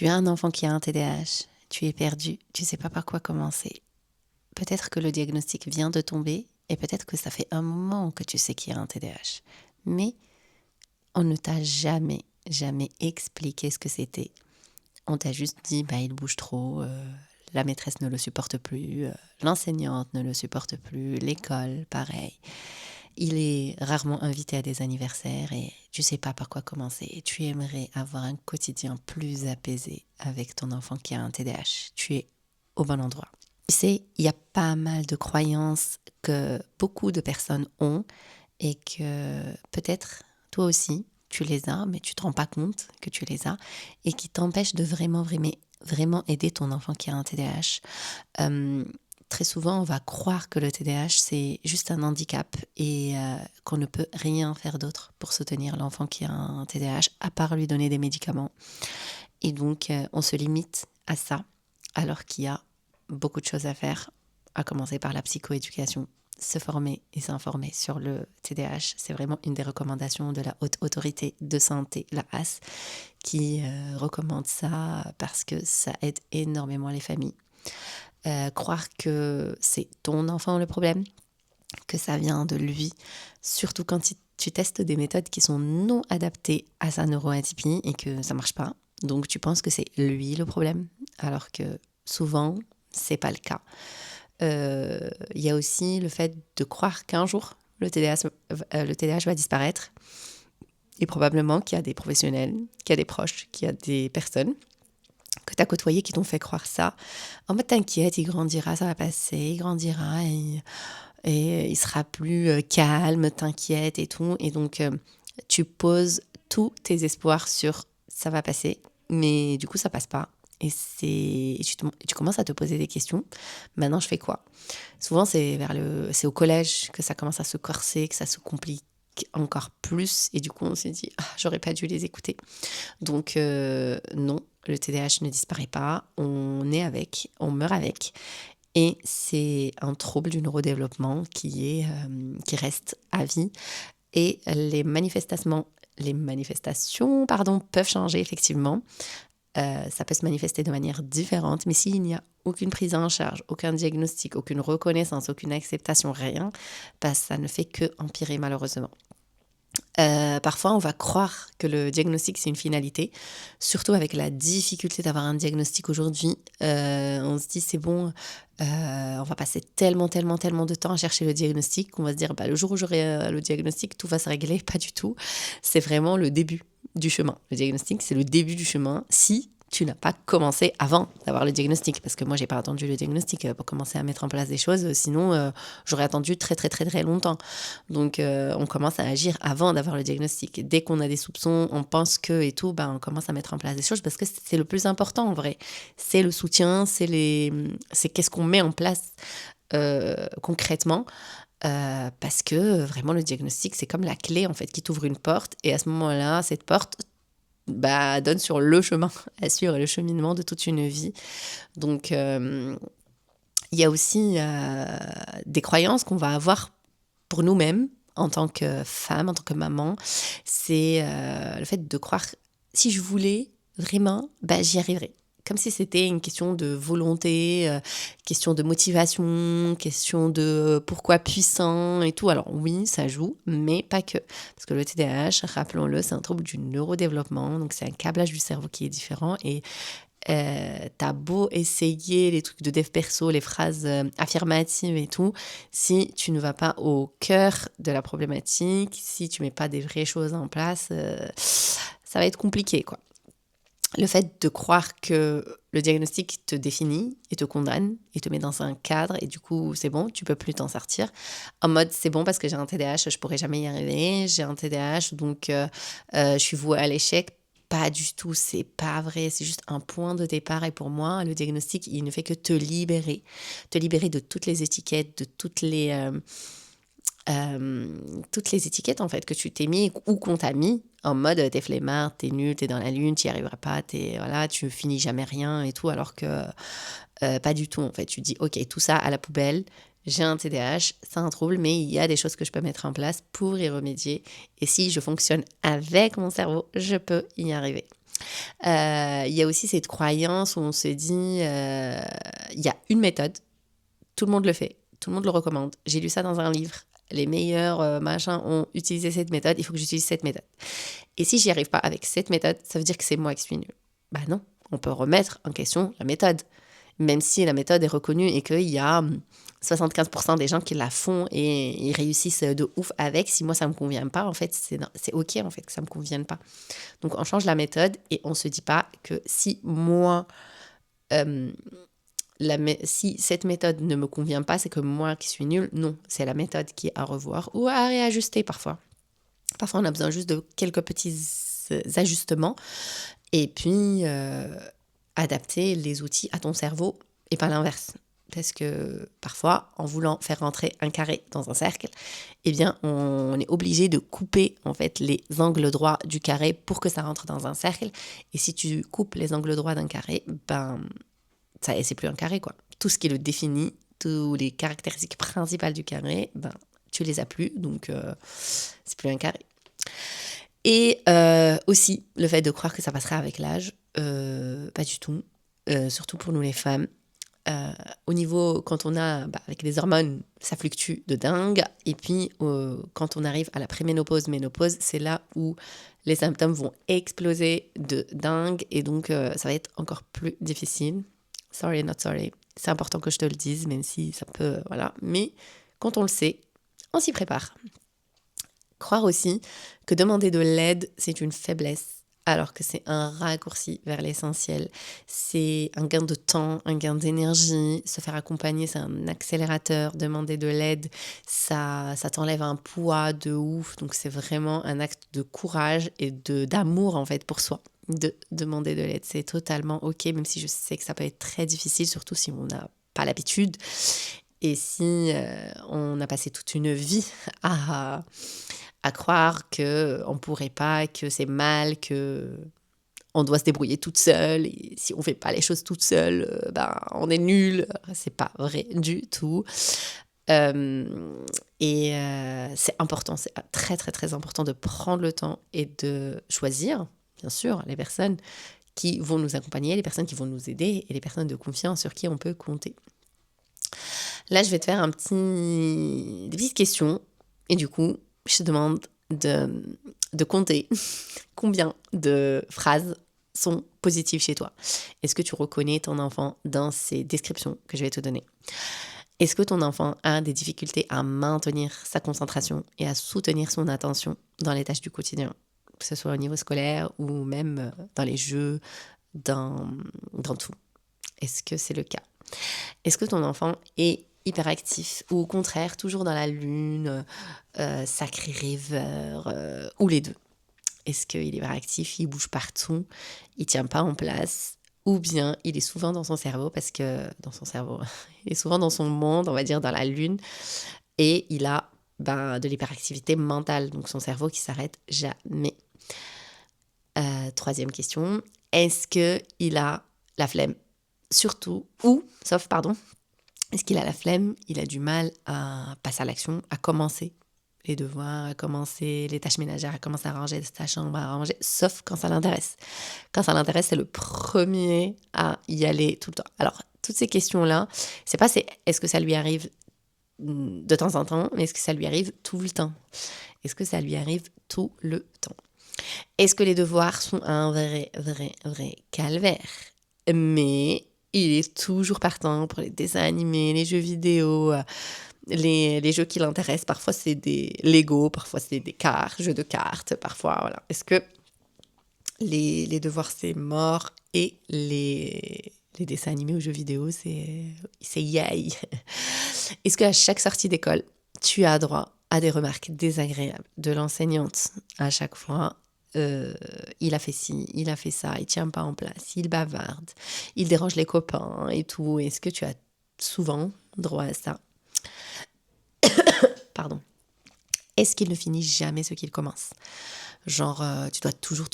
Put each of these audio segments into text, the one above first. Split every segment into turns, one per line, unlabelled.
Tu as un enfant qui a un TDAH, tu es perdu, tu ne sais pas par quoi commencer. Peut-être que le diagnostic vient de tomber et peut-être que ça fait un moment que tu sais qu'il y a un TDAH. Mais on ne t'a jamais expliqué ce que c'était. On t'a juste dit, il bouge trop, la maîtresse ne le supporte plus, l'enseignante ne le supporte plus, l'école, pareil. Il est rarement invité à des anniversaires et tu sais pas par quoi commencer. Et tu aimerais avoir un quotidien plus apaisé avec ton enfant qui a un TDAH. Tu es au bon endroit. Tu sais, il y a pas mal de croyances que beaucoup de personnes ont et que peut-être toi aussi tu les as, mais tu te rends pas compte que tu les as et qui t'empêchent de vraiment aider ton enfant qui a un TDAH. Très souvent, on va croire que le TDAH, c'est juste un handicap et qu'on ne peut rien faire d'autre pour soutenir l'enfant qui a un TDAH, à part lui donner des médicaments. Et donc, on se limite à ça, alors qu'il y a beaucoup de choses à faire, à commencer par la psychoéducation. Se former et s'informer sur le TDAH, c'est vraiment une des recommandations de la Haute Autorité de Santé, la HAS, qui recommande ça parce que ça aide énormément les familles. Croire que c'est ton enfant le problème, que ça vient de lui, surtout quand tu testes des méthodes qui sont non adaptées à sa neuroatypie et que ça marche pas. Donc tu penses que c'est lui le problème, alors que souvent, c'est pas le cas. Il y a aussi le fait de croire qu'un jour, le TDAH va disparaître. Et probablement qu'il y a des professionnels, qu'il y a des proches, qu'il y a des personnes que tu as côtoyées qui t'ont fait croire ça. En mode, t'inquiète, il grandira, ça va passer, il grandira et il sera plus calme, t'inquiète et tout. Et donc, tu poses tous tes espoirs sur ça va passer, mais du coup, ça passe pas. Et tu commences à te poser des questions. Maintenant, je fais quoi? Souvent, c'est au collège que ça commence à se corser, que ça se complique encore plus. Et du coup, on s'est dit, j'aurais pas dû les écouter. Donc, non, le TDAH ne disparaît pas. On est avec, on meurt avec. Et c'est un trouble du neurodéveloppement qui reste à vie. Et les manifestations peuvent changer effectivement. Ça peut se manifester de manière différente, mais s'il n'y a aucune prise en charge, aucun diagnostic, aucune reconnaissance, aucune acceptation, rien, ça ne fait que empirer malheureusement. Parfois, on va croire que le diagnostic, c'est une finalité, surtout avec la difficulté d'avoir un diagnostic aujourd'hui. On se dit, c'est bon, on va passer tellement de temps à chercher le diagnostic qu'on va se dire, le jour où j'aurai le diagnostic, tout va se régler. Pas du tout. C'est vraiment le début du chemin. Le diagnostic, c'est le début du chemin si tu n'as pas commencé avant d'avoir le diagnostic. Parce que moi, j'ai pas attendu le diagnostic pour commencer à mettre en place des choses. Sinon, j'aurais attendu très longtemps. Donc, on commence à agir avant d'avoir le diagnostic. Dès qu'on a des soupçons, on pense que et tout, on commence à mettre en place des choses parce que c'est le plus important en vrai. C'est le soutien, c'est qu'est-ce qu'on met en place concrètement. Parce que vraiment le diagnostic, c'est comme la clé en fait qui t'ouvre une porte et à ce moment-là, cette porte donne sur le chemin, assure le cheminement de toute une vie. Donc, il y a aussi des croyances qu'on va avoir pour nous-mêmes, en tant que femme, en tant que maman, c'est le fait de croire, si je voulais vraiment, j'y arriverais. Comme si c'était une question de volonté, question de motivation, question de pourquoi puissant et tout. Alors oui, ça joue, mais pas que. Parce que le TDAH, rappelons-le, c'est un trouble du neurodéveloppement, donc c'est un câblage du cerveau qui est différent et t'as beau essayer les trucs de dev perso, les phrases affirmatives et tout, si tu ne vas pas au cœur de la problématique, si tu mets pas des vraies choses en place, ça va être compliqué, quoi. Le fait de croire que le diagnostic te définit et te condamne et te met dans un cadre et du coup c'est bon, tu peux plus t'en sortir. En mode c'est bon parce que j'ai un TDAH, je pourrais jamais y arriver, j'ai un TDAH donc je suis vouée à l'échec. Pas du tout, c'est pas vrai, c'est juste un point de départ et pour moi le diagnostic il ne fait que te libérer de toutes les étiquettes, de toutes les étiquettes en fait que tu t'es mis ou qu'on t'a mis en mode t'es flemmard, t'es nul, t'es dans la lune, t'y arriveras pas, tu finis jamais rien et tout alors que pas du tout en fait. Tu dis ok tout ça à la poubelle, j'ai un TDAH, c'est un trouble mais il y a des choses que je peux mettre en place pour y remédier et si je fonctionne avec mon cerveau, je peux y arriver. Il y a aussi cette croyance où on se dit, il y a une méthode, tout le monde le fait, tout le monde le recommande. J'ai lu ça dans un livre. Les meilleurs machins ont utilisé cette méthode, il faut que j'utilise cette méthode. Et si j'y arrive pas avec cette méthode, ça veut dire que c'est moi qui suis nulle. Bah non, on peut remettre en question la méthode. Même si la méthode est reconnue et qu'il y a 75% des gens qui la font et ils réussissent de ouf avec, si moi ça me convient pas, en fait, c'est ok en fait que ça me convienne pas. Donc on change la méthode et on se dit pas que si moi, euh, si cette méthode ne me convient pas, c'est que moi qui suis nulle. Non, c'est la méthode qui est à revoir ou à réajuster parfois. Parfois on a besoin juste de quelques petits ajustements et puis adapter les outils à ton cerveau et pas l'inverse. Parce que parfois, en voulant faire rentrer un carré dans un cercle, eh bien, on est obligé de couper en fait les angles droits du carré pour que ça rentre dans un cercle. Et si tu coupes les angles droits d'un carré, ben, ça, c'est plus un carré, quoi. Tout ce qui le définit, toutes les caractéristiques principales du carré, ben, tu les as plus, donc c'est plus un carré. Et aussi, le fait de croire que ça passera avec l'âge, pas du tout. Surtout pour nous les femmes. Au niveau, quand on a, avec les hormones, ça fluctue de dingue. Et puis, quand on arrive à la préménopause, ménopause, c'est là où les symptômes vont exploser de dingue. Et donc, ça va être encore plus difficile. Sorry, not sorry. C'est important que je te le dise, même si ça peut, voilà. Mais quand on le sait, on s'y prépare. Croire aussi que demander de l'aide, c'est une faiblesse, alors que c'est un raccourci vers l'essentiel. C'est un gain de temps, un gain d'énergie. Se faire accompagner, c'est un accélérateur. Demander de l'aide, ça t'enlève un poids de ouf. Donc c'est vraiment un acte de courage et d'amour en fait pour soi. De demander de l'aide, c'est totalement ok, même si je sais que ça peut être très difficile, surtout si on n'a pas l'habitude. Et si on a passé toute une vie à croire qu'on ne pourrait pas, que c'est mal, qu'on doit se débrouiller toute seule, et si on ne fait pas les choses toute seule, on est nul. C'est pas vrai du tout. C'est important, c'est très très très important de prendre le temps et de choisir, bien sûr, les personnes qui vont nous accompagner, les personnes qui vont nous aider et les personnes de confiance sur qui on peut compter. Là, je vais te faire des petites questions et du coup, je te demande de compter combien de phrases sont positives chez toi. Est-ce que tu reconnais ton enfant dans ces descriptions que je vais te donner? Est-ce que ton enfant a des difficultés à maintenir sa concentration et à soutenir son attention dans les tâches du quotidien, que ce soit au niveau scolaire ou même dans les jeux, dans tout? Est-ce que c'est le cas? Est-ce que ton enfant est hyperactif ou au contraire toujours dans la lune, sacré rêveur, ou les deux? Est-ce qu'il est hyperactif, il bouge partout, il tient pas en place, ou bien il est souvent dans son cerveau il est souvent dans son monde, on va dire dans la lune, et il a de l'hyperactivité mentale, donc son cerveau qui s'arrête jamais. Troisième question, est-ce qu'il a la flemme? Est-ce qu'il a la flemme? Il a du mal à passer à l'action, à commencer les devoirs, à commencer les tâches ménagères, à commencer à ranger sa chambre, à ranger, sauf quand ça l'intéresse. Quand ça l'intéresse, c'est le premier à y aller tout le temps. Alors, toutes ces questions-là, est-ce que ça lui arrive de temps en temps, mais est-ce que ça lui arrive tout le temps? Est-ce que ça lui arrive tout le temps? Est-ce que les devoirs sont un vrai calvaire? Mais il est toujours partant pour les dessins animés, les jeux vidéo, les jeux qui l'intéressent. Parfois, c'est des Lego, parfois, c'est des jeux de cartes, parfois, voilà. Est-ce que les devoirs, c'est mort et les dessins animés ou jeux vidéo, c'est yay. Est-ce qu'à chaque sortie d'école, tu as droit à des remarques désagréables de l'enseignante à chaque fois? Il a fait ci, il a fait ça, il tient pas en place, il bavarde, il dérange les copains et tout. Est-ce que tu as souvent droit à ça? Pardon. Est-ce qu'il ne finit jamais ce qu'il commence? Genre, tu dois toujours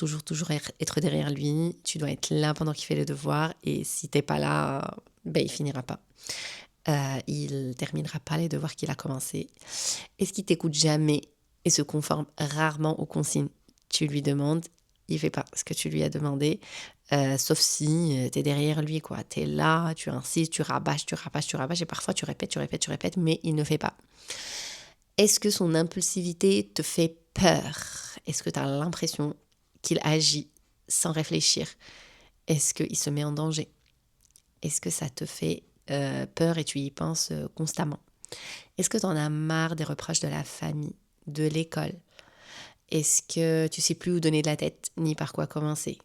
être derrière lui, tu dois être là pendant qu'il fait les devoirs, et si t'es pas là, il finira pas. Il terminera pas les devoirs qu'il a commencé. Est-ce qu'il t'écoute jamais et se conforme rarement aux consignes? Tu lui demandes, il fait pas ce que tu lui as demandé, sauf si tu es derrière lui, quoi. Tu es là, tu insistes, tu rabâches, tu rabâches, tu rabâches, et parfois tu répètes, tu répètes, tu répètes, mais il ne fait pas. Est-ce que son impulsivité te fait peur? Est-ce que tu as l'impression qu'il agit sans réfléchir? Est-ce qu'il se met en danger? Est-ce que ça te fait peur et tu y penses constamment? Est-ce que tu en as marre des reproches de la famille, de l'école? Est-ce que tu sais plus où donner de la tête, ni par quoi commencer?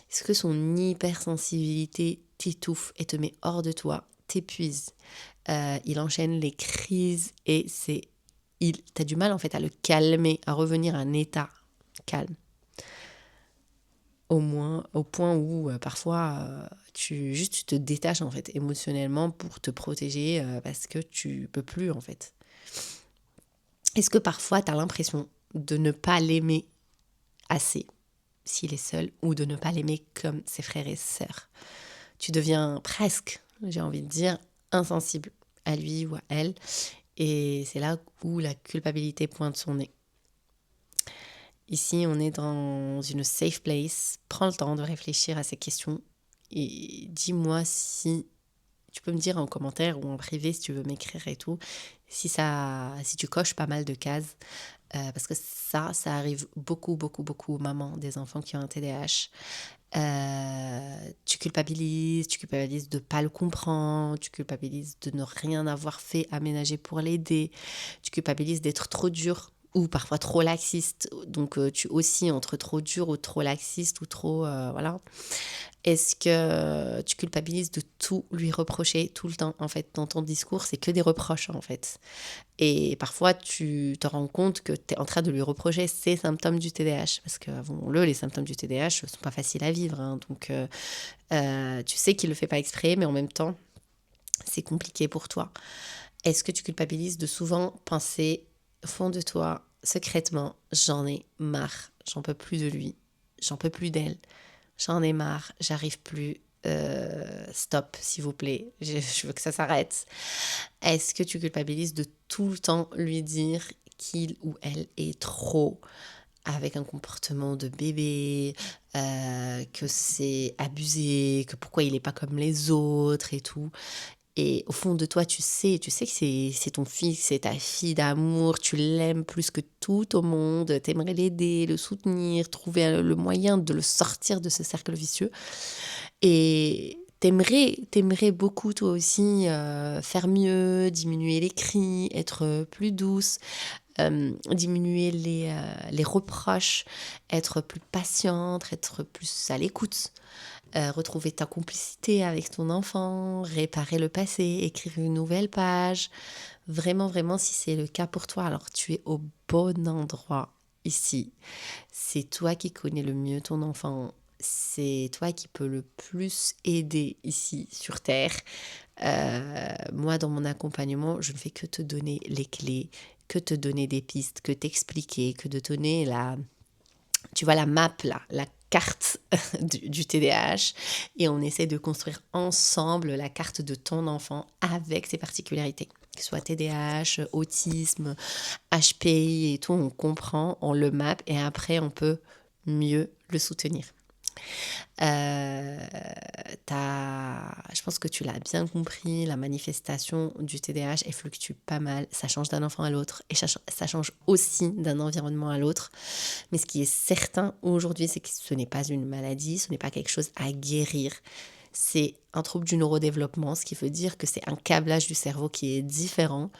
Est-ce que son hypersensibilité t'étouffe et te met hors de toi, t'épuise? Il enchaîne les crises et t'as du mal en fait à le calmer, à revenir à un état calme. Au point où parfois tu te détaches en fait émotionnellement pour te protéger parce que tu peux plus en fait. Est-ce que parfois tu as l'impression de ne pas l'aimer assez s'il est seul, ou de ne pas l'aimer comme ses frères et sœurs? Tu deviens presque, j'ai envie de dire, insensible à lui ou à elle, et c'est là où la culpabilité pointe son nez. Ici, on est dans une safe place. Prends le temps de réfléchir à ces questions et dis-moi si tu peux me dire en commentaire ou en privé si tu veux m'écrire et tout, si tu coches pas mal de cases, parce que ça arrive beaucoup, beaucoup, beaucoup aux mamans des enfants qui ont un TDAH. Tu culpabilises de ne pas le comprendre, tu culpabilises de ne rien avoir fait, aménager pour l'aider, tu culpabilises d'être trop dur ou parfois trop laxiste, donc tu oscilles entre trop dur ou trop laxiste ou trop, voilà. Est-ce que tu culpabilises de tout lui reprocher tout le temps? En fait, dans ton discours, c'est que des reproches, en fait. Et parfois, tu te rends compte que tu es en train de lui reprocher ces symptômes du TDAH. Parce que, avouons-le, les symptômes du TDAH ne sont pas faciles à vivre, hein. Donc, tu sais qu'il ne le fait pas exprès, mais en même temps, c'est compliqué pour toi. Est-ce que tu culpabilises de souvent penser au fond de toi, secrètement, j'en ai marre, j'en peux plus de lui, j'en peux plus d'elle, j'en ai marre, j'arrive plus, stop, s'il vous plaît, je veux que ça s'arrête. Est-ce que tu culpabilises de tout le temps lui dire qu'il ou elle est trop, avec un comportement de bébé, que c'est abusé, que pourquoi il n'est pas comme les autres et tout? Et au fond de toi, tu sais que c'est ton fils, c'est ta fille d'amour, tu l'aimes plus que tout au monde, t'aimerais l'aider, le soutenir, trouver le moyen de le sortir de ce cercle vicieux. Et t'aimerais beaucoup toi aussi faire mieux, diminuer les cris, être plus douce, diminuer les reproches, être plus patiente, être plus à l'écoute. Retrouver ta complicité avec ton enfant, réparer le passé, écrire une nouvelle page. Vraiment, vraiment, si c'est le cas pour toi, alors tu es au bon endroit ici. C'est toi qui connais le mieux ton enfant. C'est toi qui peux le plus aider ici sur Terre. Moi, dans mon accompagnement, je ne fais que te donner les clés, que te donner des pistes, que t'expliquer, que de donner la map là, la carte du TDAH, et on essaie de construire ensemble la carte de ton enfant avec ses particularités, que ce soit TDAH, autisme, HPI et tout, on comprend, on le map et après on peut mieux le soutenir. Je pense que tu l'as bien compris, la manifestation du TDAH, elle fluctue pas mal, ça change d'un enfant à l'autre et ça change aussi d'un environnement à l'autre. Mais ce qui est certain aujourd'hui, c'est que ce n'est pas une maladie, ce n'est pas quelque chose à guérir. C'est un trouble du neurodéveloppement, ce qui veut dire que c'est un câblage du cerveau qui est différent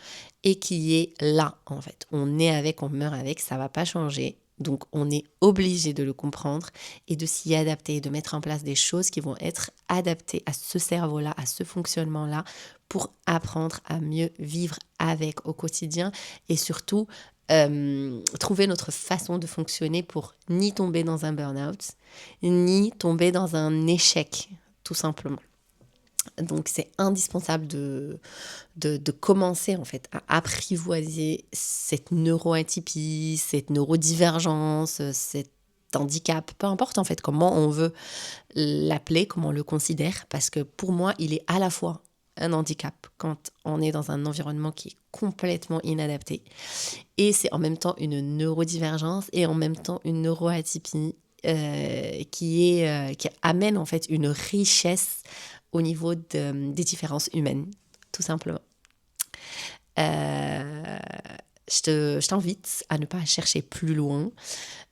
et qui est là, en fait. On est avec, on meurt avec, ça va pas changer. Donc, on est obligé de le comprendre et de s'y adapter, de mettre en place des choses qui vont être adaptées à ce cerveau-là, à ce fonctionnement-là, pour apprendre à mieux vivre avec au quotidien et surtout trouver notre façon de fonctionner pour ni tomber dans un burn-out, ni tomber dans un échec, tout simplement. Donc c'est indispensable de commencer en fait à apprivoiser cette neuroatypie, cette neurodivergence, cet handicap, peu importe en fait comment on veut l'appeler, comment on le considère, parce que pour moi il est à la fois un handicap quand on est dans un environnement qui est complètement inadapté, et c'est en même temps une neurodivergence et en même temps une neuroatypie. qui amène en fait une richesse au niveau des différences humaines, tout simplement. Euh, je t'invite à ne pas chercher plus loin.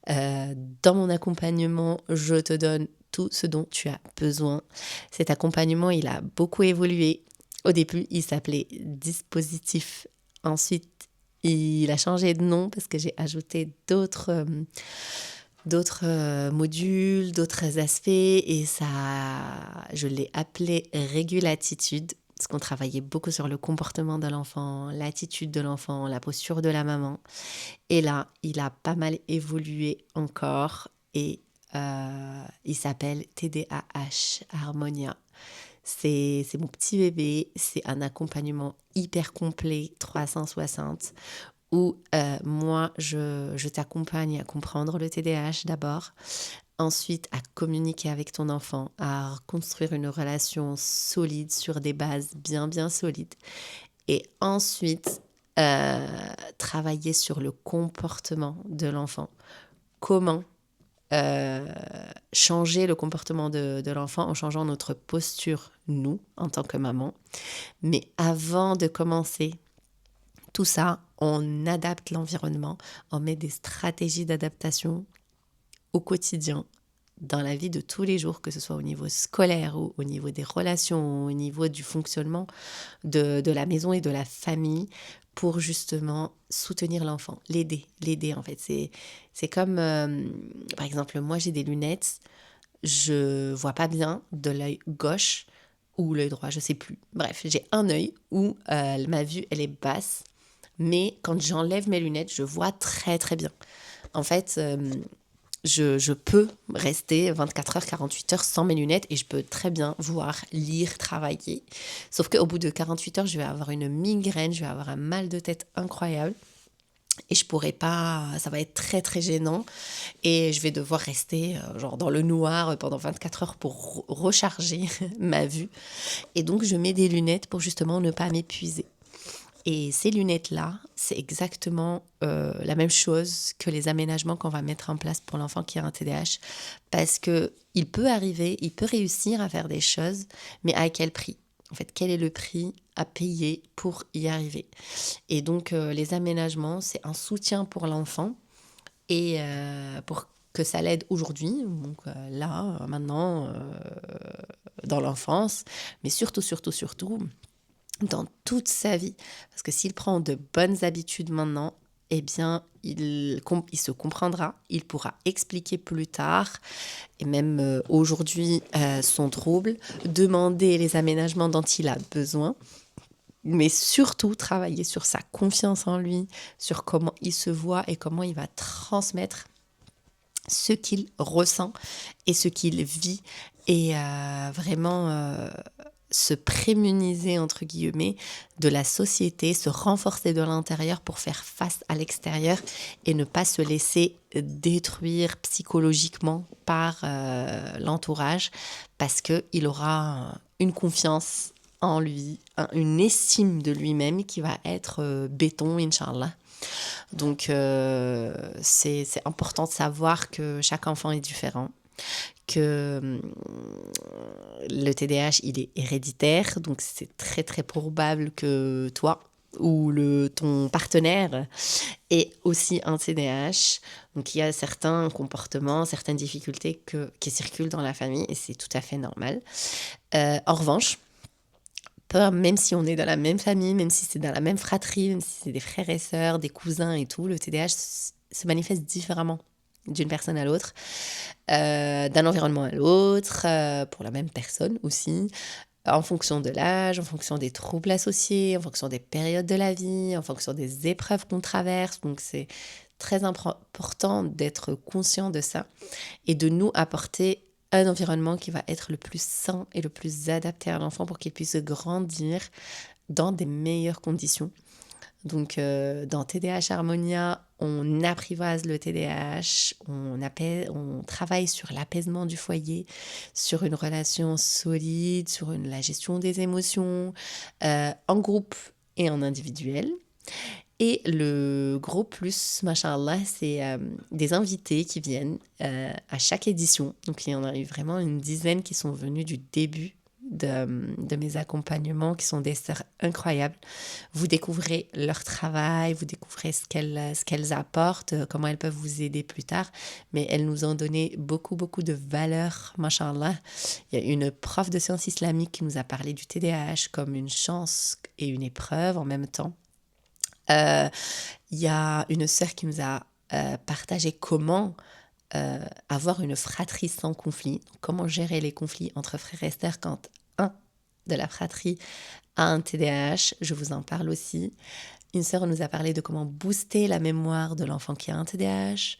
Dans mon accompagnement, je te donne tout ce dont tu as besoin. Cet accompagnement, il a beaucoup évolué. Au début, il s'appelait Dispositif. Ensuite, il a changé de nom parce que j'ai ajouté d'autres modules, d'autres aspects et ça, je l'ai appelé Régulatitude parce qu'on travaillait beaucoup sur le comportement de l'enfant, l'attitude de l'enfant, la posture de la maman. Et là, il a pas mal évolué encore et il s'appelle TDAH Harmonia. C'est mon petit bébé, c'est un accompagnement hyper complet 360 où moi, je t'accompagne à comprendre le TDAH d'abord, ensuite à communiquer avec ton enfant, à construire une relation solide sur des bases bien bien solides et ensuite travailler sur le comportement de l'enfant. Comment euh, changer le comportement de l'enfant en changeant notre posture, nous, en tant que maman. Mais avant de commencer tout ça, on adapte l'environnement, on met des stratégies d'adaptation au quotidien, dans la vie de tous les jours, que ce soit au niveau scolaire ou au niveau des relations, au niveau du fonctionnement de la maison et de la famille, pour justement soutenir l'enfant, l'aider en fait. C'est comme, par exemple, moi j'ai des lunettes, je vois pas bien de l'œil gauche ou l'œil droit, je sais plus. Bref, j'ai un œil où ma vue elle est basse, mais quand j'enlève mes lunettes, je vois très très bien. En fait, je peux rester 24 heures, 48 heures sans mes lunettes et je peux très bien voir, lire, travailler. Sauf qu'au bout de 48 heures, je vais avoir une migraine, je vais avoir un mal de tête incroyable et je pourrais pas, ça va être très très gênant et je vais devoir rester genre dans le noir pendant 24 heures pour recharger ma vue. Et donc je mets des lunettes pour justement ne pas m'épuiser. Et ces lunettes-là, c'est exactement la même chose que les aménagements qu'on va mettre en place pour l'enfant qui a un TDAH. Parce qu'il peut arriver, il peut réussir à faire des choses, mais à quel prix? En fait, quel est le prix à payer pour y arriver? Et donc, les aménagements, c'est un soutien pour l'enfant et pour que ça l'aide aujourd'hui, donc là, maintenant, dans l'enfance, mais surtout, surtout, surtout, dans toute sa vie. Parce que s'il prend de bonnes habitudes maintenant, eh bien, il se comprendra, il pourra expliquer plus tard, et même aujourd'hui, son trouble, demander les aménagements dont il a besoin, mais surtout travailler sur sa confiance en lui, sur comment il se voit et comment il va transmettre ce qu'il ressent et ce qu'il vit et vraiment se prémuniser entre guillemets de la société, se renforcer de l'intérieur pour faire face à l'extérieur et ne pas se laisser détruire psychologiquement par l'entourage parce qu'il aura une confiance en lui, une estime de lui-même qui va être béton, Inch'Allah. Donc, c'est important de savoir que chaque enfant est différent, que le TDAH, il est héréditaire, donc c'est très très probable que toi ou ton partenaire ait aussi un TDAH. Donc, il y a certains comportements, certaines difficultés qui circulent dans la famille et c'est tout à fait normal. En revanche, même si on est dans la même famille, même si c'est dans la même fratrie, même si c'est des frères et sœurs, des cousins et tout, le TDAH se manifeste différemment d'une personne à l'autre, d'un environnement à l'autre, pour la même personne aussi, en fonction de l'âge, en fonction des troubles associés, en fonction des périodes de la vie, en fonction des épreuves qu'on traverse. Donc c'est très important d'être conscient de ça et de nous apporter un environnement qui va être le plus sain et le plus adapté à l'enfant pour qu'il puisse grandir dans des meilleures conditions. Donc, dans TDAH Harmonia, on apprivoise le TDAH, on travaille sur l'apaisement du foyer, sur une relation solide, sur la gestion des émotions, en groupe et en individuel. Et le gros plus, machallah, c'est des invités qui viennent à chaque édition. Donc il y en a eu vraiment une dizaine qui sont venus du début de mes accompagnements, qui sont des sœurs incroyables. Vous découvrez leur travail, vous découvrez ce qu'elles apportent, comment elles peuvent vous aider plus tard. Mais elles nous ont donné beaucoup, beaucoup de valeurs, machallah. Il y a une prof de sciences islamiques qui nous a parlé du TDAH comme une chance et une épreuve en même temps. Il y a une sœur qui nous a partagé comment avoir une fratrie sans conflit, comment gérer les conflits entre frères et sœurs quand un de la fratrie a un TDAH, je vous en parle aussi. Une sœur nous a parlé de comment booster la mémoire de l'enfant qui a un TDAH.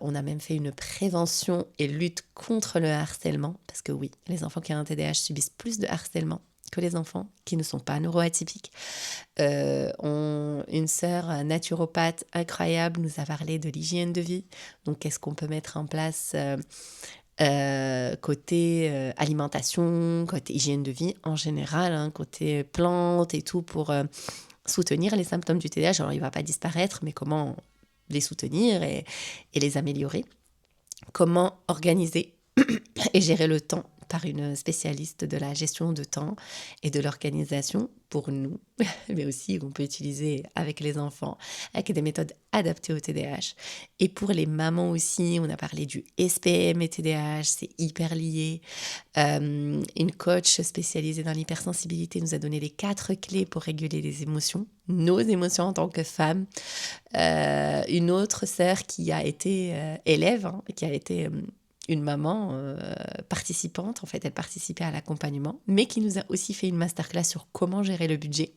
On a même fait une prévention et lutte contre le harcèlement, parce que oui, les enfants qui ont un TDAH subissent plus de harcèlement que les enfants qui ne sont pas neuroatypiques. Une sœur naturopathe incroyable nous a parlé de l'hygiène de vie. Donc, qu'est-ce qu'on peut mettre en place côté alimentation, côté hygiène de vie en général, hein, côté plantes et tout pour soutenir les symptômes du TDAH. Alors, il ne va pas disparaître, mais comment les soutenir et les améliorer. Comment organiser et gérer le temps par une spécialiste de la gestion de temps et de l'organisation pour nous, mais aussi qu'on peut utiliser avec les enfants, avec des méthodes adaptées au TDAH. Et pour les mamans aussi, on a parlé du SPM et TDAH, c'est hyper lié. Une coach spécialisée dans l'hypersensibilité nous a donné les 4 clés pour réguler les émotions, nos émotions en tant que femmes. Une autre sœur qui a été élève, hein, qui a été une maman participante, en fait elle participait à l'accompagnement, mais qui nous a aussi fait une masterclass sur comment gérer le budget.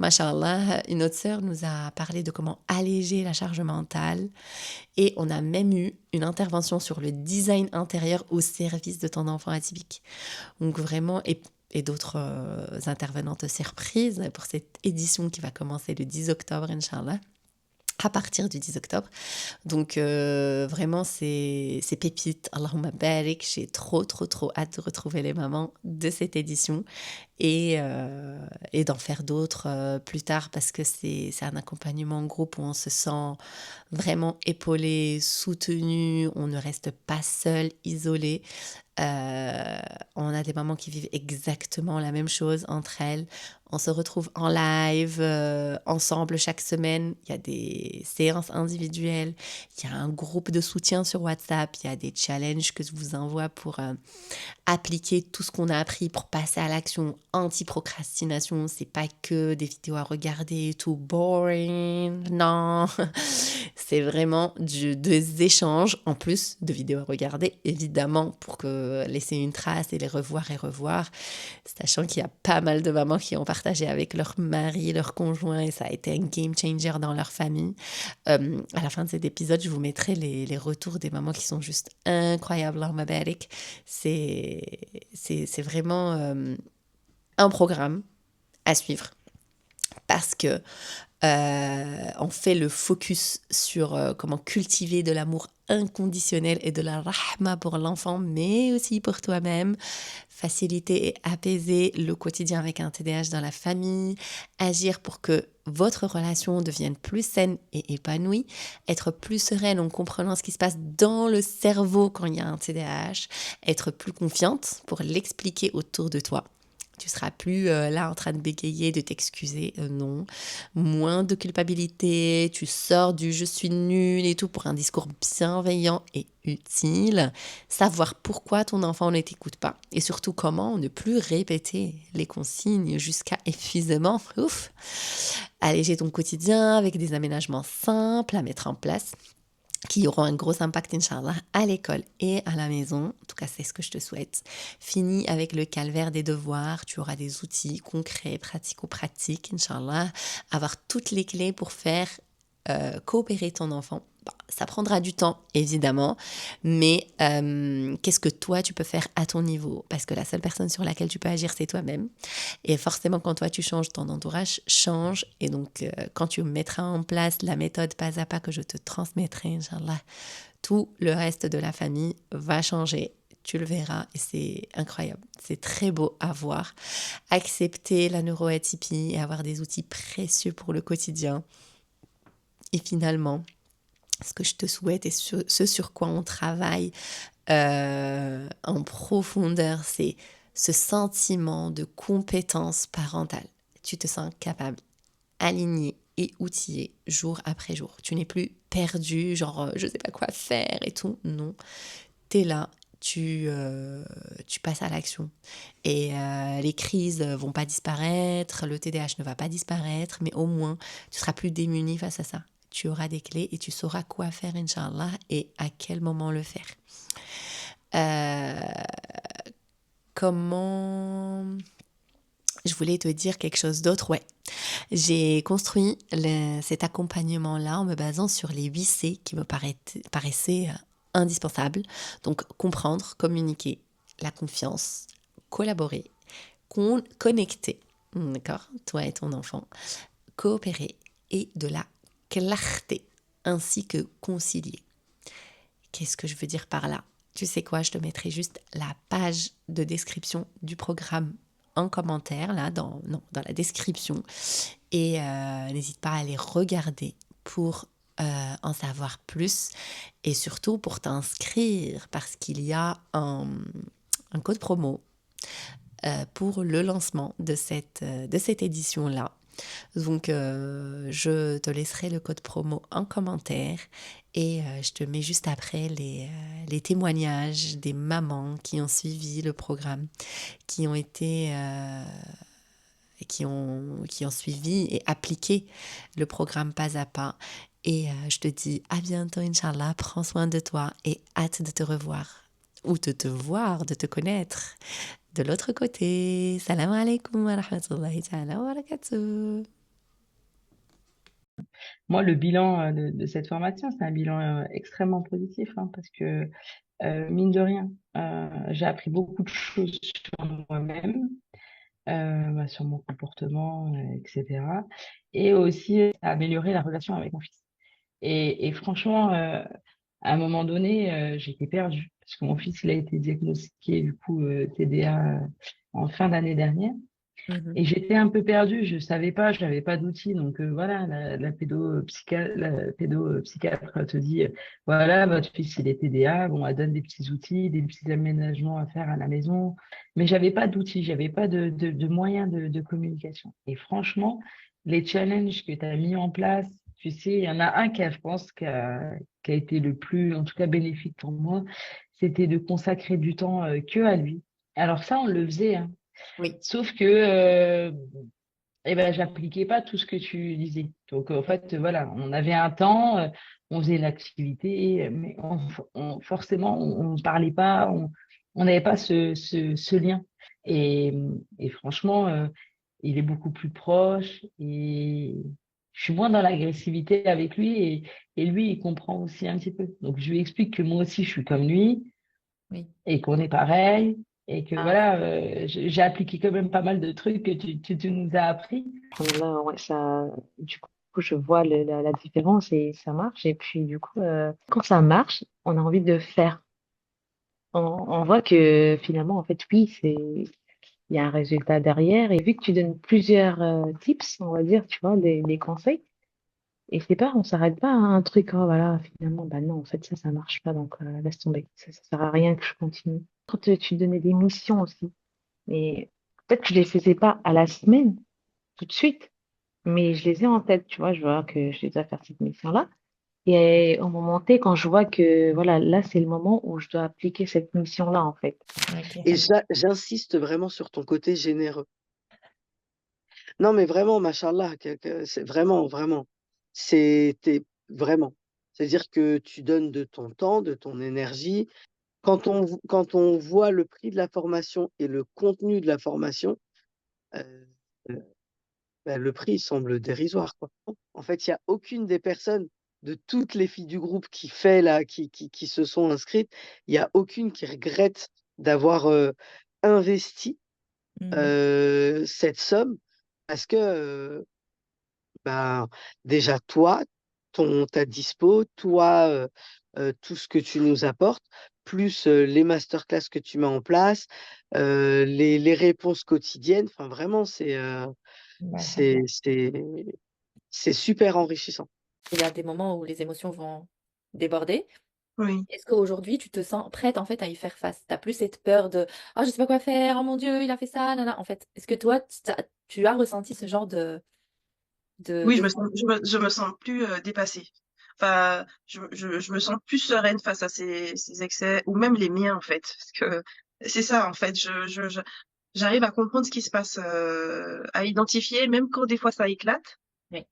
Masha'Allah, une autre sœur nous a parlé de comment alléger la charge mentale et on a même eu une intervention sur le design intérieur au service de ton enfant atypique. Donc vraiment, et d'autres intervenantes surprises pour cette édition qui va commencer le 10 octobre, Inch'Allah. À partir du 10 octobre. Donc, vraiment, c'est pépite. Allahumma barik. J'ai trop hâte de retrouver les mamans de cette édition et d'en faire d'autres plus tard parce que c'est un accompagnement en groupe où on se sent vraiment épaulé, soutenu, on ne reste pas seul, isolé. On a des mamans qui vivent exactement la même chose entre elles. On se retrouve en live, ensemble chaque semaine. Il y a des séances individuelles. Il y a un groupe de soutien sur WhatsApp. Il y a des challenges que je vous envoie pour appliquer tout ce qu'on a appris pour passer à l'action. Anti-procrastination, c'est pas que des vidéos à regarder, tout boring. Non, c'est vraiment des échanges en plus de vidéos à regarder, évidemment, pour laisser une trace et les revoir, sachant qu'il y a pas mal de mamans qui ont partagé avec leur mari, leur conjoint, et ça a été un game changer dans leur famille. À la fin de cet épisode, je vous mettrai les retours des mamans qui sont juste incroyables. Allahumma barik. C'est vraiment un programme à suivre parce que on fait le focus sur comment cultiver de l'amour inconditionnel et de la rahma pour l'enfant, mais aussi pour toi-même, faciliter et apaiser le quotidien avec un TDAH dans la famille, agir pour que votre relation devienne plus saine et épanouie, être plus sereine en comprenant ce qui se passe dans le cerveau quand il y a un TDAH, être plus confiante pour l'expliquer autour de toi. Tu seras plus là en train de bégayer, de t'excuser, non. Moins de culpabilité, tu sors du « je suis nulle » et tout pour un discours bienveillant et utile. Savoir pourquoi ton enfant ne t'écoute pas et surtout comment ne plus répéter les consignes jusqu'à épuisement. Ouf. Alléger ton quotidien avec des aménagements simples à mettre en place qui auront un gros impact, Inch'Allah, à l'école et à la maison. En tout cas, c'est ce que je te souhaite. Finis avec le calvaire des devoirs. Tu auras des outils concrets, pratico-pratiques, Inch'Allah. Avoir toutes les clés pour faire coopérer ton enfant. Bon, ça prendra du temps, évidemment, mais qu'est-ce que toi, tu peux faire à ton niveau? Parce que la seule personne sur laquelle tu peux agir, c'est toi-même. Et forcément, quand toi, tu changes, ton entourage change. Et donc, quand tu mettras en place la méthode pas à pas que je te transmettrai, Inch'Allah, tout le reste de la famille va changer. tu le verras et c'est incroyable. C'est très beau à voir. Accepter la neuroatypie et avoir des outils précieux pour le quotidien. Et finalement, ce que je te souhaite et ce sur quoi on travaille en profondeur, c'est ce sentiment de compétence parentale. Tu te sens capable, aligné et outillé jour après jour. Tu n'es plus perdu, genre je sais pas quoi faire et tout. Non, tu es là, tu passes à l'action. Et les crises vont pas disparaître, le TDAH ne va pas disparaître, mais au moins tu seras plus démuni face à ça. Tu auras des clés et tu sauras quoi faire, Inch'Allah, et à quel moment le faire. Euh, comment... Je voulais te dire quelque chose d'autre, ouais. J'ai construit cet accompagnement-là en me basant sur les 8 C qui me paraissaient indispensables. Donc, comprendre, communiquer, la confiance, collaborer, connecter, d'accord, toi et ton enfant, coopérer et de la clarté, ainsi que concilier. Qu'est-ce que je veux dire par là? Tu sais quoi, je te mettrai juste la page de description du programme en commentaire, là, dans la description. Et n'hésite pas à aller regarder pour en savoir plus et surtout pour t'inscrire parce qu'il y a un code promo pour le lancement de cette édition-là. Donc, je te laisserai le code promo en commentaire et je te mets juste après les témoignages des mamans qui ont suivi le programme, qui ont été... qui ont suivi et appliqué le programme pas à pas. Et je te dis à bientôt, Inch'Allah. Prends soin de toi et hâte de te revoir ou de te voir, de te connaître de l'autre côté. Salam alaikum wa rahmatullahi ta'ala wa barakatuh.
Moi, le bilan de cette formation, c'est un bilan extrêmement positif, hein, parce que, mine de rien, j'ai appris beaucoup de choses sur moi-même, sur mon comportement, etc. Et aussi à améliorer la relation avec mon fils. Et franchement, à un moment donné, j'étais perdue, parce que mon fils, il a été diagnostiqué, du coup, TDA en fin d'année dernière.
Mhm.
Et j'étais un peu perdue, je savais pas, je n'avais pas d'outils. Donc voilà, la pédopsychiatre te dit, voilà, votre fils il est TDA, bon, elle donne des petits outils, des petits aménagements à faire à la maison. Mais j'avais pas d'outils, j'avais pas de moyens de communication. Et franchement, les challenges que tu as mis en place, tu sais, il y en a un qui a, je pense, qui a été le plus, en tout cas, bénéfique pour moi, c'était de consacrer du temps que à lui. Alors ça, on le faisait, hein.
Oui.
Sauf que eh ben, j'appliquais pas tout ce que tu disais. Donc, en fait, voilà, on avait un temps, on faisait l'activité, mais forcément, on ne parlait pas, on n'avait pas ce lien. Et, et franchement, il est beaucoup plus proche et je suis moins dans l'agressivité avec lui et lui, il comprend aussi un petit peu. Donc, je lui explique que moi aussi, je suis comme lui
Oui.
et qu'on est pareil et que
Ah,
voilà, j'ai appliqué quand même pas mal de trucs que tu nous as appris.
Là, ouais, ça, du coup, je vois la différence et ça marche. Et puis, du coup, quand ça marche, on a envie de faire. On voit que finalement, en fait, oui, il y a un résultat derrière. Et vu que tu donnes plusieurs tips, on va dire, tu vois, des conseils, et c'est pas, on s'arrête pas à un truc, oh, voilà, finalement, bah non, en fait, ça marche pas, donc laisse tomber. Ça sert à rien que je continue. Quand tu donnais des missions aussi, mais peut-être que je les faisais pas à la semaine, tout de suite. Mais je les ai en tête, tu vois, je vois que je dois faire cette mission-là. Et au moment T, quand je vois que, voilà, là, c'est le moment où je dois appliquer cette mission-là, en fait.
ok.
Et j'insiste vraiment sur ton côté généreux. Non, mais vraiment, machallah, c'est vraiment, vraiment. Vraiment. C'est-à-dire que tu donnes de ton temps, de ton énergie. Quand on voit le prix de la formation et le contenu de la formation, euh, euh, ben, le prix semble dérisoire, quoi. En fait, il n'y a aucune des personnes de toutes les filles du groupe qui se sont inscrites, il n'y a aucune qui regrette d'avoir investi
Mhm.
cette somme parce que ben, déjà toi, ta dispo, toi, tout ce que tu nous apportes, plus les masterclass que tu mets en place, les réponses quotidiennes. Enfin, vraiment, c'est, c'est, c'est super enrichissant.
Il y a des moments où les émotions vont déborder.
Oui.
Est-ce qu'aujourd'hui, tu te sens prête en fait à y faire face? T'as plus cette peur de oh, je sais pas quoi faire, oh mon Dieu, il a fait ça, nana. En fait, est-ce que toi, tu as ressenti ce genre
Oui,
de...
je me sens plus dépassée. Enfin, je me sens plus sereine face à ces excès, ou même les miens, en fait. Parce que c'est ça, en fait. J'arrive à comprendre ce qui se passe, à identifier, même quand des fois ça éclate.
Oui.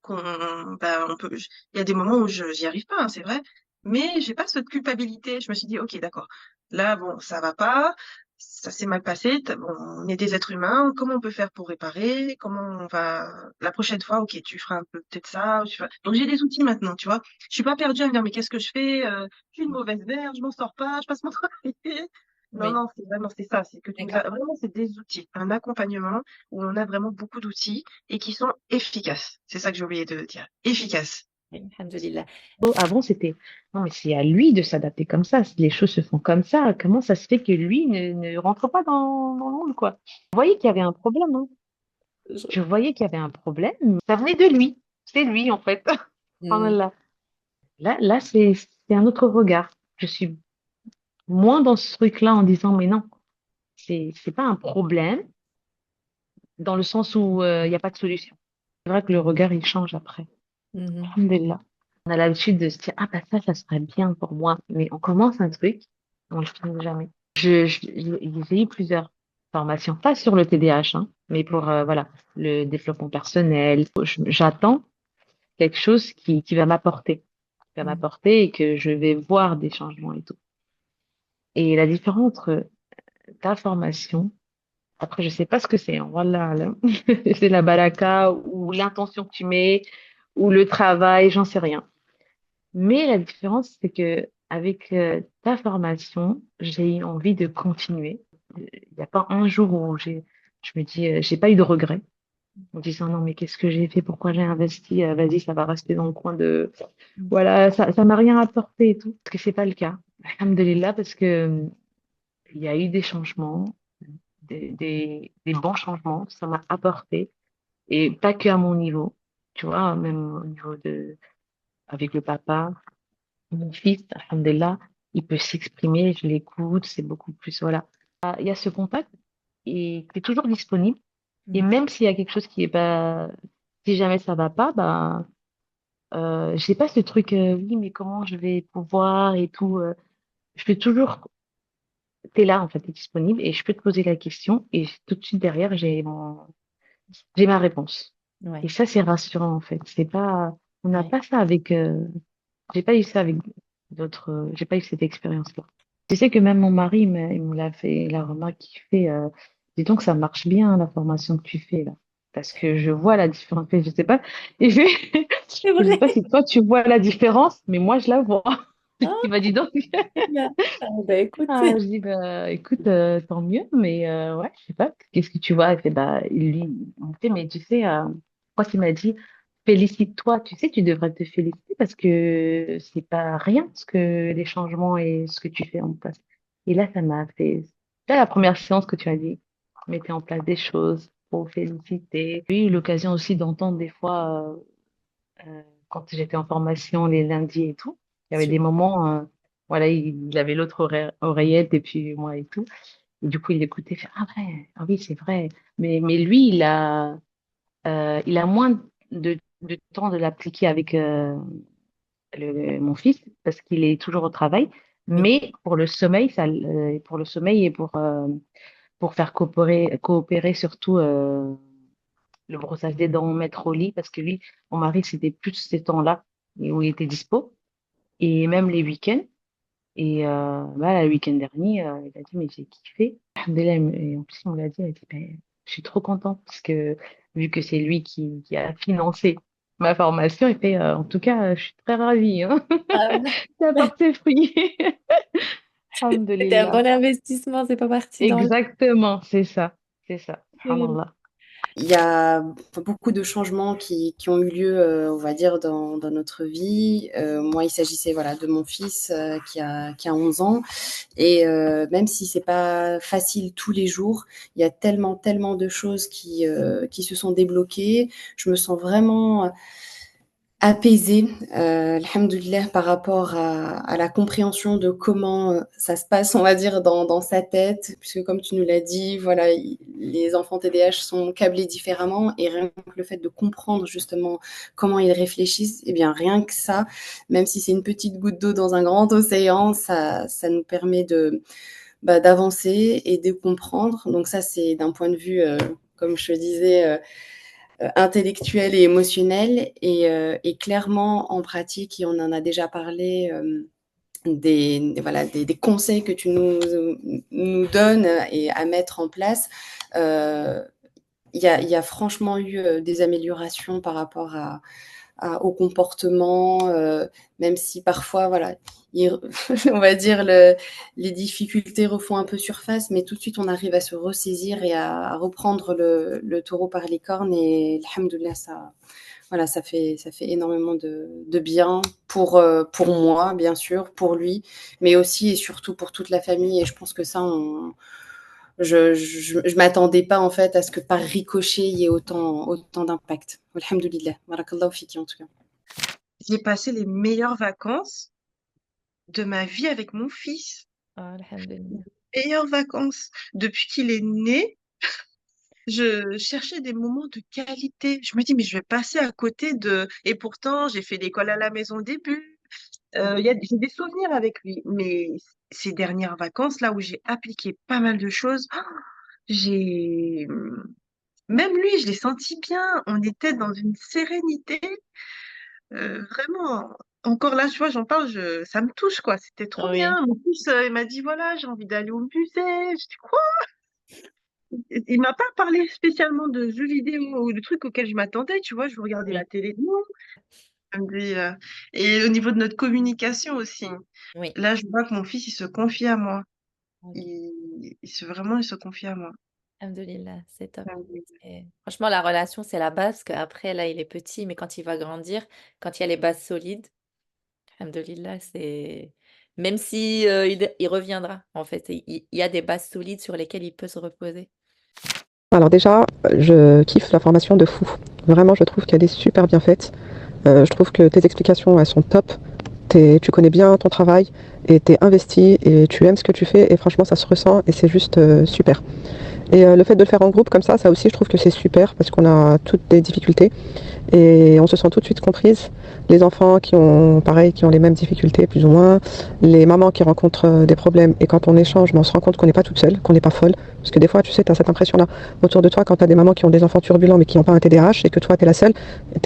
Il y a des moments où j'y arrive pas, hein, c'est vrai. Mais j'ai pas cette culpabilité. Je me suis dit, ok, d'accord. Là, bon, ça va pas. Ça s'est mal passé. Bon, on est des êtres humains. Comment on peut faire pour réparer? Comment on va, la prochaine fois, ok, tu feras un peu peut-être ça. Donc j'ai des outils maintenant, tu vois. Je suis pas perdue à me dire, mais qu'est-ce que je fais? Je suis une mauvaise mère, je m'en sors pas, je passe mon temps. Non,
Oui,
non, c'est vraiment, c'est ça. C'est que
d'accord.
vraiment, c'est des outils. Un accompagnement où on a vraiment beaucoup d'outils et qui sont efficaces. C'est ça que j'ai oublié de dire. Efficaces.
Oui, alhamdoulilah.
Avant, c'était non, mais c'est à lui de s'adapter comme ça. Si les choses se font comme ça, comment ça se fait que lui ne rentre pas dans le moule, quoi? Je voyais qu'il y avait un problème, hein. Je voyais qu'il y avait un problème. Ça venait de lui. C'est lui, en fait. Oh là
Mm.
là. Là, c'est un autre regard. Je suis moins dans ce truc-là en disant, mais non, c'est pas un problème dans le sens où il n'y a pas de solution. C'est vrai que le regard, il change après.
Mhm.
Alhamdulillah. On a l'habitude de se dire, ah bah ça serait bien pour moi. Mais on commence un truc, on le finit jamais. J'ai eu plusieurs formations, pas sur le TDAH, hein, mais pour voilà, le développement personnel. J'attends quelque chose qui va
Mm.
m'apporter et que je vais voir des changements et tout. Et la différence entre ta formation, après je sais pas ce que c'est, hein, voilà, là. C'est la baraka ou l'intention que tu mets ou le travail, j'en sais rien. Mais la différence, c'est que avec ta formation, j'ai eu envie de continuer. Il n'y a pas un jour où je me dis, j'ai pas eu de regrets en disant non, mais qu'est-ce que j'ai fait, pourquoi j'ai investi, vas-y, ça va rester dans le coin de, voilà, ça m'a rien apporté et tout. Parce que c'est pas le cas. Alhamdulillah, parce que il y a eu des changements, des bons changements, ça m'a apporté et pas que à mon niveau, tu vois, même au niveau avec le papa. Mon fils, alhamdulillah, il peut s'exprimer, je l'écoute, c'est beaucoup plus, voilà. Il y a ce contact et qui est toujours disponible. Et
Mm.
même s'il y a quelque chose qui est pas, si jamais ça va pas, bah, j'ai pas ce truc, oui, mais comment je vais pouvoir et tout. Je peux toujours, t'es là, en fait, t'es disponible et je peux te poser la question et tout de suite derrière, j'ai ma réponse. Et
Ouais.
ça, c'est rassurant, en fait. C'est pas, on n'a
Ouais.
pas ça avec, j'ai pas eu ça avec d'autres, j'ai pas eu cette expérience-là. Tu sais que même mon mari, il me l'a fait, la remarque qu'il fait, dis donc, ça marche bien, la formation que tu fais, là. Parce que je vois la différence. Je sais pas, il fait,
C'est
je sais
vrai.
pas si toi tu vois la différence, mais moi je la vois.
Ah,
Il m'a dit donc.
bien. Ah, bah écoute.
Ah, je dis, bah, écoute, tant mieux, mais ouais, je sais pas, qu'est-ce que tu vois? Il fait, bah, lui, il me fait, mais tu sais, moi, il m'a dit, félicite-toi, tu sais, tu devrais te féliciter parce que c'est pas rien ce que les changements et ce que tu fais en place. Et là, ça m'a fait, c'est la première séance que tu as dit, mettez en place des choses pour vous féliciter. J'ai eu l'occasion aussi d'entendre des fois, quand j'étais en formation les lundis et tout, il y avait des moments, voilà, il avait l'autre oreillette et puis moi et tout. Et du coup, il écoutait, il fait, ah vrai, ah oui, c'est vrai. Mais lui, il a moins de temps de l'appliquer avec mon fils parce qu'il est toujours au travail.
Oui.
Mais pour le sommeil, pour le sommeil et pour faire coopérer surtout le brossage des dents, mettre au lit, parce que lui, mon mari, c'était plus ces temps-là et où il était dispo, et même les week-ends. Et bah, le week-end dernier, il a dit, mais j'ai kiffé. Alhamdoulilah, et en plus, on l'a dit, il a dit, ben, je suis trop contente, parce que vu que c'est lui qui a financé ma formation, il fait, en tout cas, je suis très ravie, hein.
Ah,
Ça porte ses fruits.
c'était un
Alhamdoulilah.
bon investissement, c'est pas parti dans le...
Exactement, c'est ça, c'est ça.
Terrible.
Subhanallah.
Il y a beaucoup de changements qui ont eu lieu, on va dire, dans notre vie. Moi, il s'agissait voilà, de mon fils qui a 11 ans. Et même si c'est pas facile tous les jours, il y a tellement, tellement de choses qui se sont débloquées. Je me sens vraiment apaisée, alhamdoulilah, par rapport à la compréhension de comment ça se passe, on va dire, dans sa tête, puisque comme tu nous l'as dit, voilà, les enfants TDAH sont câblés différemment, et rien que le fait de comprendre justement comment ils réfléchissent, eh bien rien que ça, même si c'est une petite goutte d'eau dans un grand océan, ça nous permet d'avancer et de comprendre. Donc ça, c'est d'un point de vue, comme je te disais, intellectuel et émotionnel. Et clairement, en pratique, et on en a déjà parlé, voilà, des conseils que tu nous donnes et à mettre en place. Il y a franchement eu des améliorations par rapport au comportement, même si parfois, voilà, on va dire, les difficultés refont un peu surface, mais tout de suite, on arrive à se ressaisir et à reprendre le taureau par les cornes. Et alhamdoulilah, voilà, ça fait énormément de bien pour moi, bien sûr, pour lui, mais aussi et surtout pour toute la famille. Et je pense que ça, je m'attendais pas en fait à ce que par ricochet il y ait autant d'impact. Alhamdoulilah, barakallahu fiki en tout cas.
J'ai passé les meilleures vacances de ma vie avec mon fils.
Alhamdulillah.
Meilleures vacances. Depuis qu'il est né, je cherchais des moments de qualité. Je me dis, mais je vais passer à côté de... Et pourtant, j'ai fait l'école à la maison au début. J'ai des souvenirs avec lui. Mais ces dernières vacances, là où j'ai appliqué pas mal de choses, j'ai... Même lui, je l'ai senti bien. On était dans une sérénité. Vraiment, encore là, tu vois, j'en parle, ça me touche, quoi. C'était trop
Oui.
bien. Mon fils, il m'a dit, voilà, j'ai envie d'aller au musée. Je dis, quoi? Il m'a pas parlé spécialement de jeux vidéo ou de trucs auxquels je m'attendais, tu vois. Je regardais la
Oui.
télé. Non. Il me dit, et au niveau de notre communication aussi.
Oui.
Là, je vois que mon fils, il se confie à moi.
Ok.
Vraiment, il se confie à moi.
Alhamdulillah, c'est top.
Ça me dit,
Et franchement, la relation, c'est la base, parce qu'après, là, il est petit, mais quand il va grandir, quand il y a les bases solides, alhamdulillah, c'est... Même si il reviendra, en fait. Il y a des bases solides sur lesquelles il peut se reposer.
Alors déjà, je kiffe la formation de fou. Vraiment, je trouve qu'elle est super bien faite. Je trouve que tes explications, elles sont top. Tu connais bien ton travail et tu es investi et tu aimes ce que tu fais et franchement, ça se ressent et c'est juste super. Et le fait de le faire en groupe comme ça aussi, je trouve que c'est super parce qu'on a toutes des difficultés et on se sent tout de suite comprise. Les enfants qui ont, pareil, qui ont les mêmes difficultés, plus ou moins. Les mamans qui rencontrent des problèmes. Et quand on échange, on se rend compte qu'on n'est pas toute seule, qu'on n'est pas folle. Parce que des fois, tu sais, tu as cette impression-là autour de toi quand tu as des mamans qui ont des enfants turbulents mais qui n'ont pas un TDAH et que toi, tu es la seule.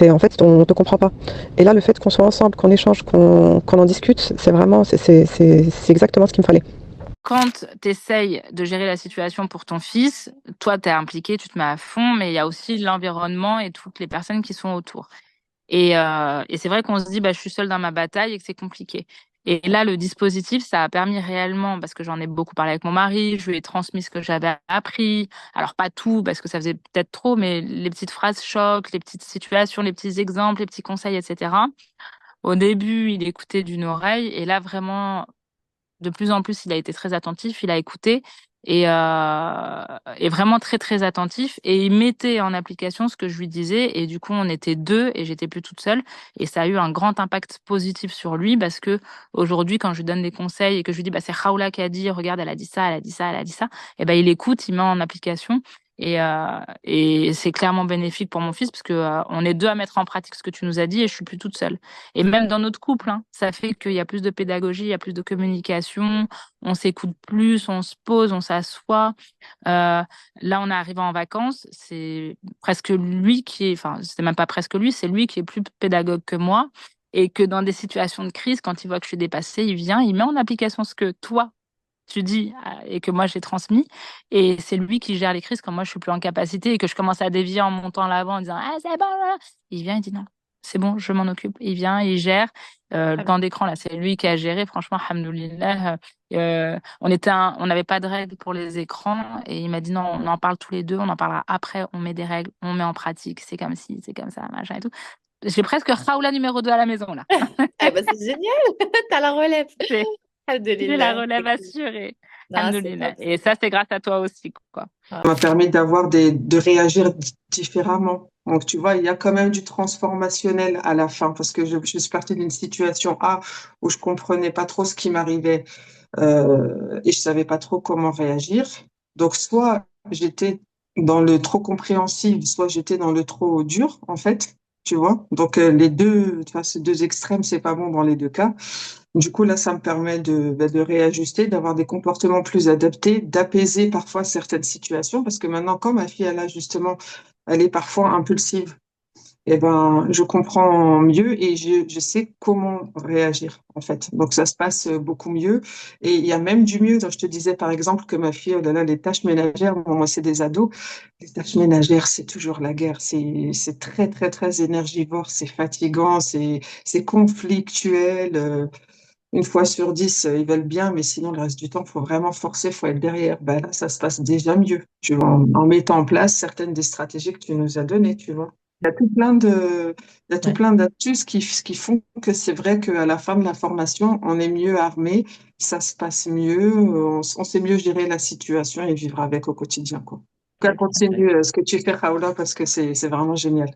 En fait, on ne te comprend pas. Et là, le fait qu'on soit ensemble, qu'on échange, qu'on en discute, c'est vraiment, c'est exactement ce qu'il me fallait.
Quand tu essayes de gérer la situation pour ton fils, toi, tu es impliqué, tu te mets à fond, mais il y a aussi l'environnement et toutes les personnes qui sont autour. Et c'est vrai qu'on se dit, bah, je suis seule dans ma bataille et que c'est compliqué. Et là, le dispositif, ça a permis réellement, parce que j'en ai beaucoup parlé avec mon mari, je lui ai transmis ce que j'avais appris. Alors, pas tout, parce que ça faisait peut-être trop, mais les petites phrases chocs, les petites situations, les petits exemples, les petits conseils, etc. Au début, il écoutait d'une oreille, et là, vraiment, de plus en plus, il a été très attentif, il a écouté et vraiment très très attentif et il mettait en application ce que je lui disais et du coup on était deux et j'étais plus toute seule et ça a eu un grand impact positif sur lui parce que aujourd'hui quand je lui donne des conseils et que je lui dis bah c'est Raoula qui a dit regarde elle a dit ça elle a dit ça elle a dit ça et ben il écoute il met en application et c'est clairement bénéfique pour mon fils parce que on est deux à mettre en pratique ce que tu nous as dit et je suis plus toute seule. Et même dans notre couple, hein, ça fait qu'il y a plus de pédagogie, il y a plus de communication, on s'écoute plus, on se pose, on s'assoit. Là, on est arrivé en vacances, c'est presque lui qui est, enfin, c'est même pas presque lui, c'est lui qui est plus pédagogue que moi. Et que dans des situations de crise, quand il voit que je suis dépassée, il vient, il met en application ce que toi, tu dis et que moi j'ai transmis. Et c'est lui qui gère les crises quand moi je suis plus en capacité et que je commence à dévier en montant l'avant en disant ah, c'est bon, là. Il vient, il dit non, c'est bon, je m'en occupe. Il vient, il gère. Le
Très bien.
temps d'écran, là, c'est lui qui a géré. Franchement, alhamdoulilah. On n'avait pas de règles pour les écrans. Et il m'a dit non, on en parle tous les deux. On en parlera après. On met des règles. On met en pratique. C'est comme ci, c'est comme ça, machin et tout. J'ai presque Raoula numéro 2 à la maison, là.
Ah bah c'est génial, t'as la relève.
J'ai j'ai la
Alhamdulillah, c'est
relève
cool.
assurée.
Non, c'est
Alhamdoulilah.
top,
Et
c'est
ça,
top.
c'est grâce à toi aussi, quoi.
Ah.
m'a permis de réagir différemment. Donc, tu vois, il y a quand même du transformationnel à la fin parce que je suis partie d'une situation A où je comprenais pas trop ce qui m'arrivait et je savais pas trop comment réagir. Donc, soit j'étais dans le trop compréhensif, soit j'étais dans le trop dur, en fait, tu vois. Donc, les deux, enfin, ces deux extrêmes, c'est pas bon dans les deux cas. Du coup, là, ça me permet de réajuster, d'avoir des comportements plus adaptés, d'apaiser parfois certaines situations, parce que maintenant, quand ma fille, elle est parfois impulsive, eh ben, je comprends mieux et je sais comment réagir, en fait. Donc, ça se passe beaucoup mieux. Et il y a même du mieux. Donc, je te disais, par exemple, que ma fille, oh là là, les tâches ménagères, bon, moi, c'est des ados. Les tâches ménagères, c'est toujours la guerre. C'est très, très, très énergivore. C'est fatigant. C'est conflictuel. Une fois sur 10, ils veulent bien, mais sinon, le reste du temps, il faut vraiment forcer, il faut être derrière. Ben là, ça se passe déjà mieux, tu vois, en mettant en place certaines des stratégies que tu nous as données, tu vois. Il y a il y a tout
Ouais.
plein d'astuces qui font que c'est vrai qu'à la fin de la formation, on est mieux armé, ça se passe mieux, on sait mieux gérer la situation et vivre avec au quotidien, quoi. En tout cas,
Très bien, très
continue
bien.
ce que tu fais, Raoula, parce que c'est vraiment génial.